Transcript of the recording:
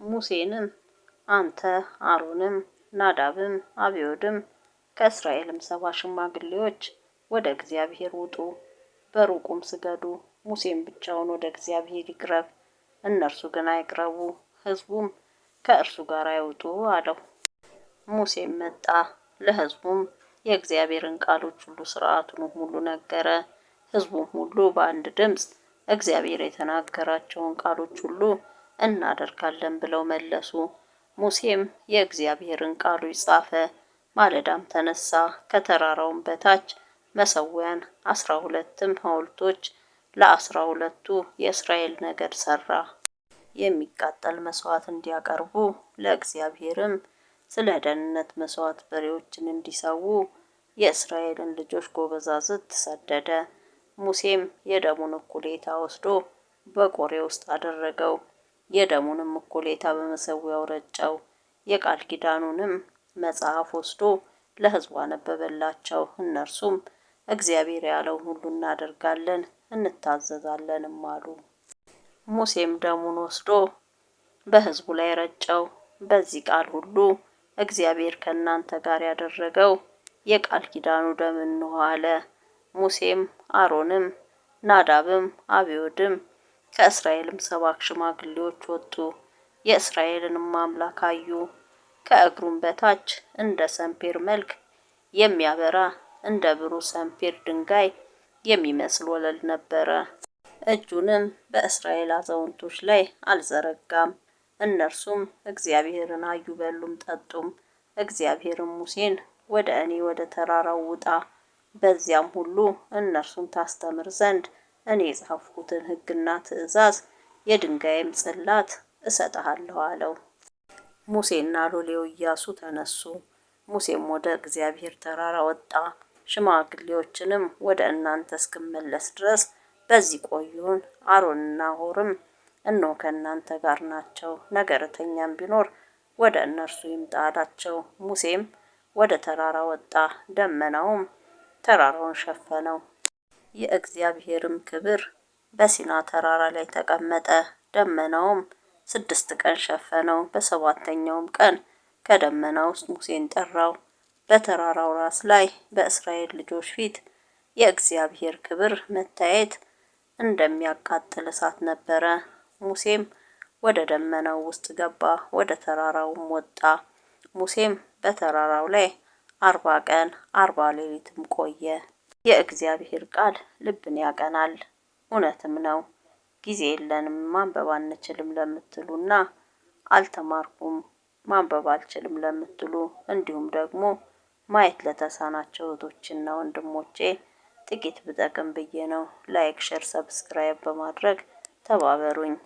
ሙሴንም አንተ አሮንም ናዳብም አብዮድም ከእስራኤልም 70 ሽማግሌዎች ወደ እግዚአብሔር ውጡ፣ በሩቁም ስገዱ። ሙሴም ብቻውን ወደ እግዚአብሔር ይቅረብ፣ እነርሱ ግን አይቅረቡ፣ ሕዝቡም ከእርሱ ጋር አይውጡ አለው። ሙሴም መጣ፣ ለሕዝቡም የእግዚአብሔርን ቃሎች ሁሉ ሥርዓቱንም ሁሉ ነገረ። ሕዝቡም ሁሉ በአንድ ድምፅ እግዚአብሔር የተናገራቸውን ቃሎች ሁሉ እናደርጋለን ብለው መለሱ። ሙሴም የእግዚአብሔርን ቃሎች ጻፈ። ማለዳም ተነሳ፣ ከተራራውም በታች መሠዊያን 12ም ሐውልቶች ለ12ቱ የእስራኤል ነገድ ሠራ። የሚቃጠል መሥዋዕት እንዲያቀርቡ ለእግዚአብሔርም ስለ ደህንነት መሥዋዕት በሬዎችን እንዲሰዉ የእስራኤልን ልጆች ጎበዛዝት ሰደደ። ሙሴም የደሙን እኩሌታ ወስዶ በቆሬ ውስጥ አደረገው፣ የደሙንም እኩሌታ በመሠዊያው ረጨው። የቃል ኪዳኑንም መጽሐፍ ወስዶ ለሕዝቡ አነበበላቸው። እነርሱም እግዚአብሔር ያለውን ሁሉ እናደርጋለን እንታዘዛለንም አሉ። ሙሴም ደሙን ወስዶ በሕዝቡ ላይ ረጨው። በዚህ ቃል ሁሉ እግዚአብሔር ከእናንተ ጋር ያደረገው የቃል ኪዳኑ ደም እንሆ አለ። ሙሴም አሮንም ናዳብም አብዮድም ከእስራኤልም 70 ሽማግሌዎች ወጡ፣ የእስራኤልንም አምላክ አዩ። ከእግሩም በታች እንደ ሰንፔር መልክ የሚያበራ እንደ ብሩህ ሰንፔር ድንጋይ የሚመስል ወለል ነበረ። እጁንም በእስራኤል አዛውንቶች ላይ አልዘረጋም። እነርሱም እግዚአብሔርን አዩ፣ በሉም ጠጡም። እግዚአብሔርም ሙሴን ወደ እኔ ወደ ተራራው ውጣ፣ በዚያም ሁሉ እነርሱን ታስተምር ዘንድ እኔ የጻፍኩትን ሕግና ትእዛዝ የድንጋይም ጽላት እሰጥሃለሁ አለው። ሙሴና ሎሌው ኢያሱ ተነሱ። ሙሴም ወደ እግዚአብሔር ተራራ ወጣ። ሽማግሌዎችንም ወደ እናንተ እስክመለስ ድረስ በዚህ ቆዩን፣ አሮንና ሆርም እነሆ ከእናንተ ጋር ናቸው፣ ነገረተኛም ቢኖር ወደ እነርሱ ይምጣ አላቸው። ሙሴም ወደ ተራራ ወጣ፣ ደመናውም ተራራውን ሸፈነው። የእግዚአብሔርም ክብር በሲና ተራራ ላይ ተቀመጠ፣ ደመናውም 6 ቀን ሸፈነው። በሰባተኛውም ቀን ከደመና ውስጥ ሙሴን ጠራው። በተራራው ራስ ላይ በእስራኤል ልጆች ፊት የእግዚአብሔር ክብር መታየት እንደሚያቃጥል እሳት ነበረ። ሙሴም ወደ ደመናው ውስጥ ገባ፣ ወደ ተራራውም ወጣ። ሙሴም በተራራው ላይ 40 ቀን 40 ሌሊትም ቆየ። የእግዚአብሔር ቃል ልብን ያቀናል፣ እውነትም ነው። ጊዜ የለንም ማንበብ አንችልም ለምትሉና አልተማርኩም ማንበብ አልችልም ለምትሉ እንዲሁም ደግሞ ማየት ለተሳናቸው እህቶችና ወንድሞቼ ጥቂት ብጠቅም ብዬ ነው። ላይክ፣ ሼር፣ ሰብስክራይብ በማድረግ ተባበሩኝ።